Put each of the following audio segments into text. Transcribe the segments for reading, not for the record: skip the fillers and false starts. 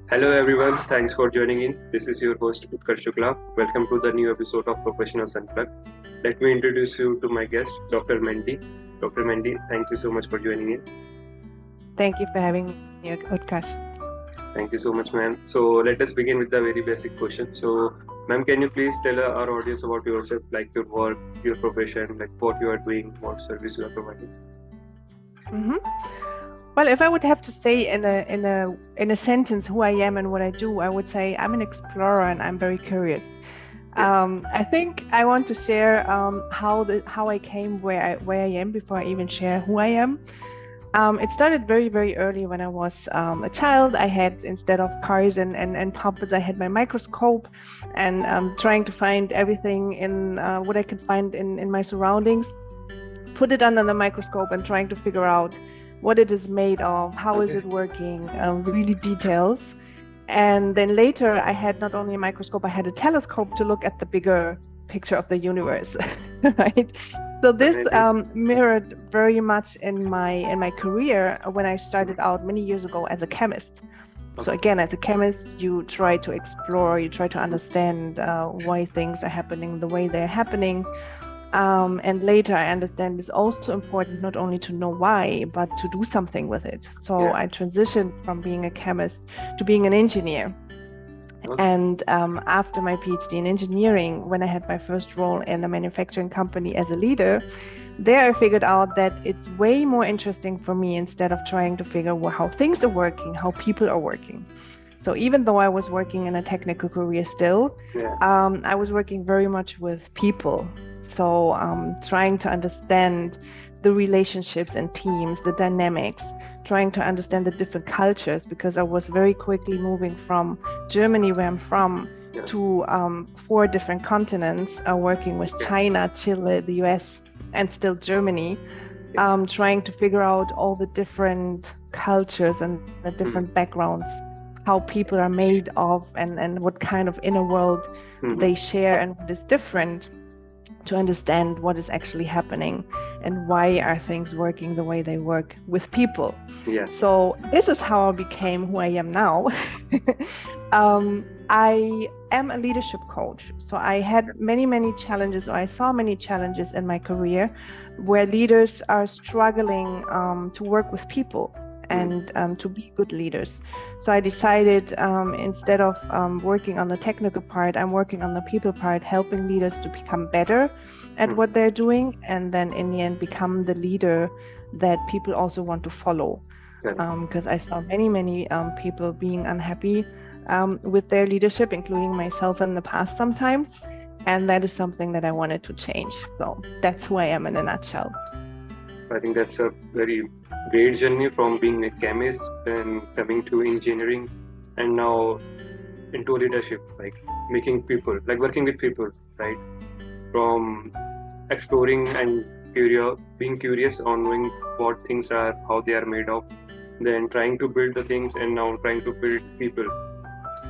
Hello everyone, thanks for joining in. This is your host Utkarsh Shukla. Welcome to the new episode of Professionals Unplugged. Let me introduce you to my guest, Dr. Mandy. Dr. Mandy, thank you so much for joining in. Thank you for having me, Utkarsh. Thank you so much, ma'am. So let us begin with the very basic question. So, ma'am, can you please tell our audience about yourself, like your work, your profession, like what you are doing, what service you are providing? Mm-hmm. Well, if I would have to say in a sentence who I am and what I do, I would say I'm an explorer and I'm very curious. I think I want to share how I came where I am before I even share who I am. It started very, very early when I was a child. I had, instead of cars and puppets, I had my microscope and trying to find everything in what I could find in my surroundings, put it under the microscope and trying to figure out what it is made of, how is it working, really details. And then later I had not only a microscope, I had a telescope to look at the bigger picture of the universe, right? So this mirrored very much in my career when I started out many years ago as a chemist. So again, as a chemist, you try to explore, you try to understand why things are happening the way they're happening. And later I understand it's also important not only to know why, but to do something with it. So I transitioned from being a chemist to being an engineer. And after my PhD in engineering, when I had my first role in a manufacturing company as a leader, there I figured out that it's way more interesting for me, instead of trying to figure out how things are working, how people are working. So even though I was working in a technical career still, I was working very much with people. So trying to understand the relationships and teams, the dynamics, trying to understand the different cultures, because I was very quickly moving from Germany, where I'm from, to 4 different continents, working with China, Chile, the US, and still Germany, trying to figure out all the different cultures and the different backgrounds, how people are made of, and what kind of inner world they share and what is different, to understand what is actually happening and why are things working the way they work with people. So this is how I became who I am now. I am a leadership coach. So I had many challenges, or I saw many challenges in my career where leaders are struggling to work with people and to be good leaders. So I decided instead of working on the technical part, I'm working on the people part, helping leaders to become better at what they're doing, and then in the end become the leader that people also want to follow. Because I saw many people being unhappy with their leadership, including myself in the past sometimes, and that is something that I wanted to change. So that's who I am in a nutshell. I think that's a very great journey from being a chemist and coming to engineering and now into leadership, like making people, like working with people, right? From exploring and being curious on knowing what things are, how they are made of, then trying to build the things, and now trying to build people.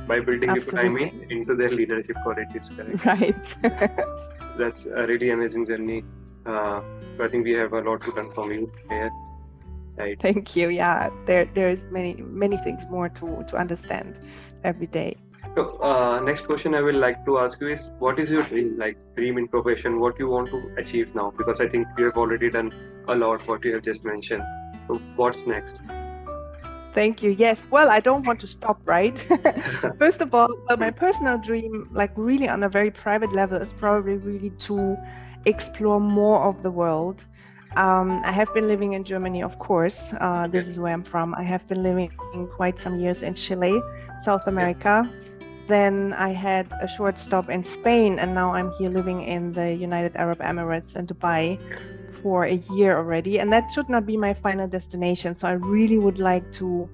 By building people, I mean into their leadership qualities, correct? Right. That's a really amazing journey. So I think we have a lot to learn from you here. Right. Thank you. Yeah, there's many things more to understand every day. So next question I would like to ask you is, what is your dream, like dream in profession, what you want to achieve now? Because I think you have already done a lot what you have just mentioned. So what's next? Thank you. Yes. Well, I don't want to stop, right? First of all, my personal dream, like really on a very private level, is probably really to explore more of the world. I have been living in Germany, of course. This is where I'm from. I have been living quite some years in Chile, South America. Then I had a short stop in Spain, and now I'm here living in the United Arab Emirates in Dubai for a year already. And that should not be my final destination. So I really would like to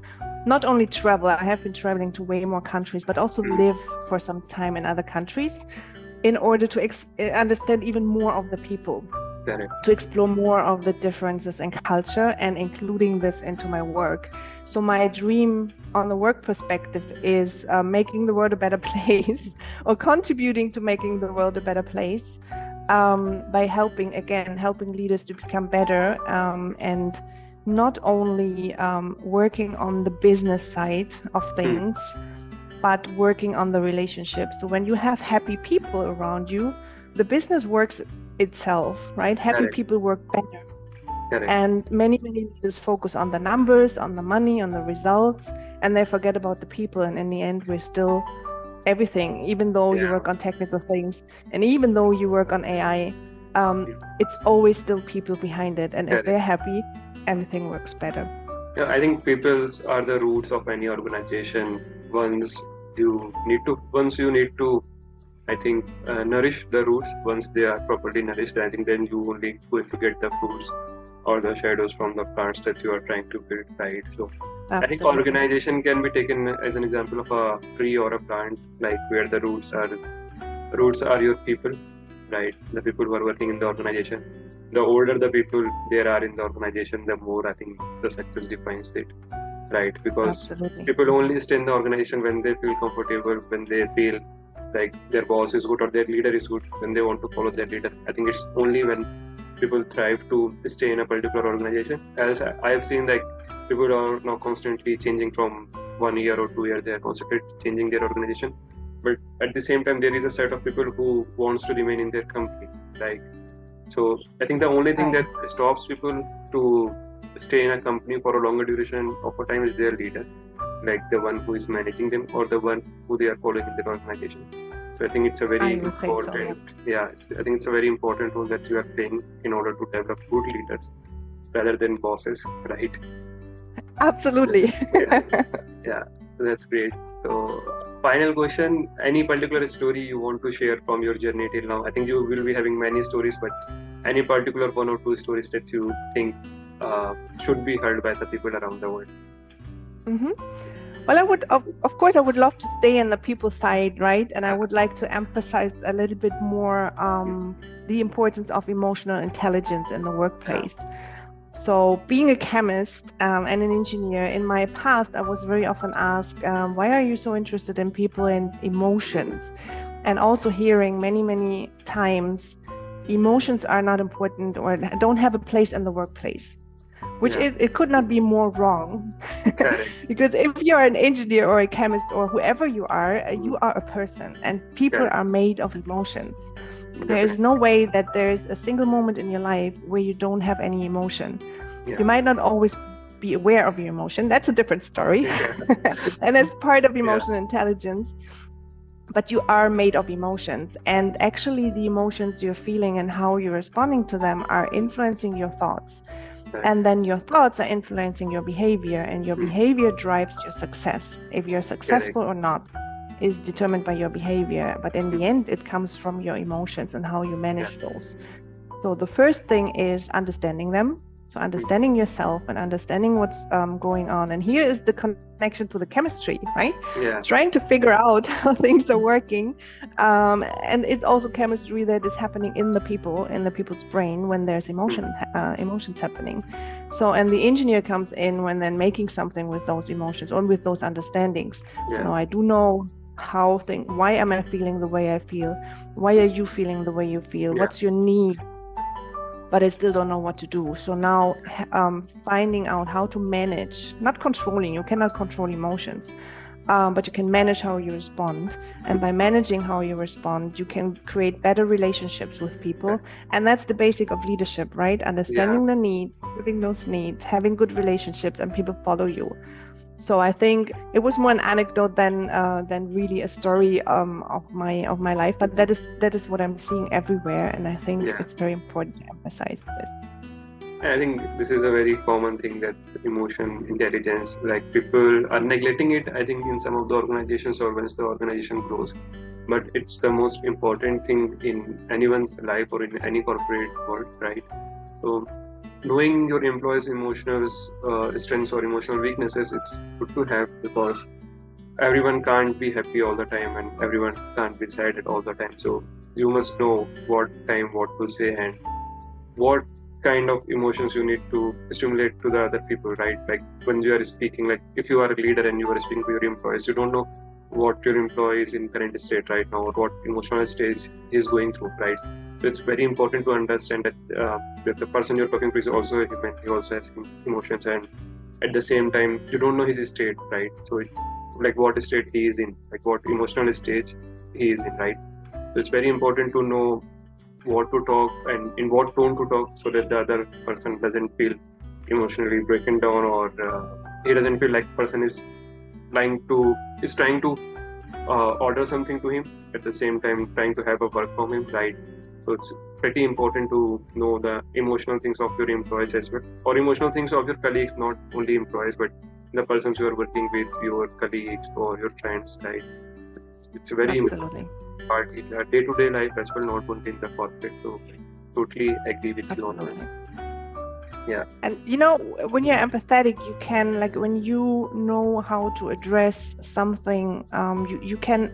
not only travel, I have been traveling to way more countries, but also live for some time in other countries in order to understand even more of the people. To explore more of the differences in culture and including this into my work. So my dream on the work perspective is making the world a better place, or contributing to making the world a better place by helping leaders to become better and not only working on the business side of things, but working on the relationship. So when you have happy people around you, the business works itself, right? Happy Correct. people work better. Correct. And many leaders focus on the numbers, on the money, on the results, and they forget about the people. And in the end, we're still everything, even though you work on technical things, and even though you work on AI, it's always still people behind it. And if they're happy, everything works better. Yeah, I think people are the roots of any organization. Once you need to, I think, nourish the roots. Once they are properly nourished, I think then you only going to get the fruits or the shadows from the plants that you are trying to build, right? So absolutely. I think organization can be taken as an example of a tree or a plant, like where the roots are your people, right? The people who are working in the organization. The older the people there are in the organization, the more I think the success defines it, right? Because people only stay in the organization when they feel comfortable, when they feel like their boss is good or their leader is good, when they want to follow their leader. I think it's only when people thrive to stay in a particular organization. As I have seen, like people are now constantly changing from 1 year or 2 years, they are constantly changing their organization. But at the same time, there is a set of people who wants to remain in their company. Like, so I think the only thing that stops people to stay in a company for a longer duration of a time is their leader, like the one who is managing them or the one who they are following in their organization. So I think it's a very important, I think it's a very important role that you are playing in order to develop good leaders rather than bosses, right? Absolutely. Yeah, that's great. So final question, any particular story you want to share from your journey till now? I think you will be having many stories, but any particular 1 or 2 stories that you think should be heard by the people around the world? Well, I would, of course, I would love to stay in the people side, right? And I would like to emphasize a little bit more the importance of emotional intelligence in the workplace. So being a chemist and an engineer, in my past, I was very often asked, why are you so interested in people and emotions? And also hearing many times, emotions are not important or don't have a place in the workplace. Which is, it could not be more wrong. Because if you're an engineer or a chemist or whoever you are a person, and people are made of emotions. There is no way that there is a single moment in your life where you don't have any emotion. You might not always be aware of your emotion. That's a different story. And that's part of emotional intelligence. But you are made of emotions. And actually the emotions you're feeling and how you're responding to them are influencing your thoughts. And then your thoughts are influencing your behavior, and your behavior drives your success. If you're successful or not is determined by your behavior, but in the end, it comes from your emotions and how you manage those. So the first thing is understanding them. So understanding yourself and understanding what's going on. And here is the connection to the chemistry, right? Trying to figure out how things are working. And it's also chemistry that is happening in the people's brain when there's emotions happening. So, and the engineer comes in when then making something with those emotions or with those understandings. So now I do know why am I feeling the way I feel? Why are you feeling the way you feel? What's your need? But I still don't know what to do. So now finding out how to manage, not controlling, you cannot control emotions, but you can manage how you respond. And by managing how you respond, you can create better relationships with people. And that's the basic of leadership, right? Understanding the needs, giving those needs, having good relationships, and people follow you. So I think it was more an anecdote than really a story of my life. But that is what I'm seeing everywhere, and I think it's very important to emphasize this. I think this is a very common thing, that emotion intelligence, like people are neglecting it, I think, in some of the organizations or once the organization grows. But it's the most important thing in anyone's life or in any corporate world, right? So knowing your employees' emotional strengths or emotional weaknesses, it's good to have, because everyone can't be happy all the time and everyone can't be sad at all the time. So you must know what to say and what kind of emotions you need to stimulate to the other people, right? Like when you are speaking, like if you are a leader and you are speaking to your employees, you don't know what your employee is in current state right now or what emotional stage he is going through, right? So it's very important to understand that the person you're talking to is also a human. He also has emotions, and at the same time, you don't know his state, right? So it's like what state he is in, like what emotional stage he is in, right? So it's very important to know what to talk and in what tone to talk, so that the other person doesn't feel emotionally broken down, or he doesn't feel like person is trying to order something to him, at the same time trying to have a work from him, right? So it's pretty important to know the emotional things of your employees as well, or emotional things of your colleagues, not only employees, but the persons you are working with, your colleagues or your friends, right? It's a very Absolutely. important part in the day-to-day life as well, not only in the corporate. So totally agree with you on this. Yeah. And when you're empathetic, you can, like, when you know how to address something, you can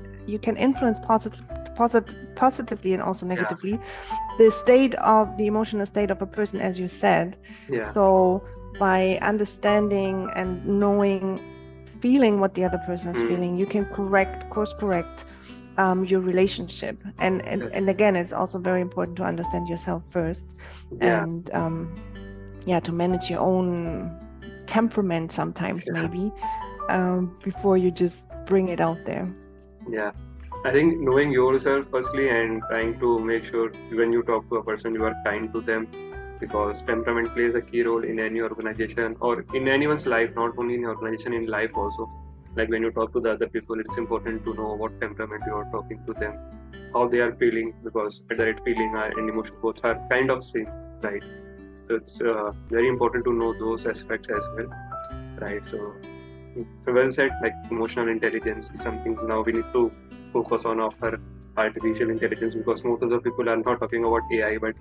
influence positively and also negatively the emotional state of a person, as you said. Yeah. So by understanding and knowing, feeling what the other person is feeling, you can course correct your relationship. And again, it's also very important to understand yourself first. Yeah. And to manage your own temperament sometimes, maybe, before you just bring it out there. Yeah. I think knowing yourself firstly, and trying to make sure when you talk to a person, you are kind to them, because temperament plays a key role in any organization or in anyone's life, not only in organization, in life also. Like when you talk to the other people, it's important to know what temperament you are talking to them, how they are feeling, because at the right feeling and emotion both are kind of same, right? So it's very important to know those aspects as well, right? So well said. Like emotional intelligence is something now we need to focus on after artificial intelligence, because most of the people are not talking about AI, but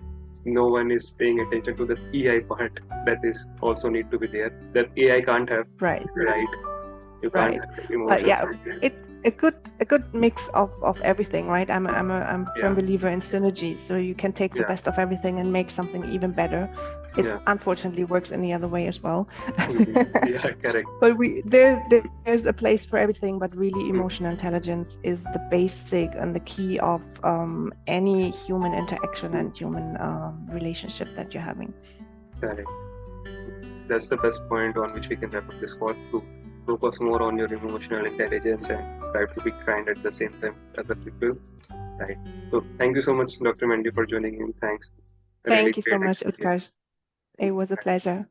no one is paying attention to the EI part that is also need to be there, that AI can't have. Right. You can't have emotions. A good mix of everything, right? I'm a firm believer in synergy, so you can take the best of everything and make something even better. It unfortunately works in the other way as well. Yeah, correct. But there's a place for everything, but really emotional intelligence is the basic and the key of any human interaction and human relationship that you're having. Correct. That's the best point on which we can wrap up this call, to focus more on your emotional intelligence and try to be kind at the same time to other people. Right. So thank you so much, Dr. Mandy, for joining in. Thanks. Thank you so much, Utkarsh. It was a pleasure.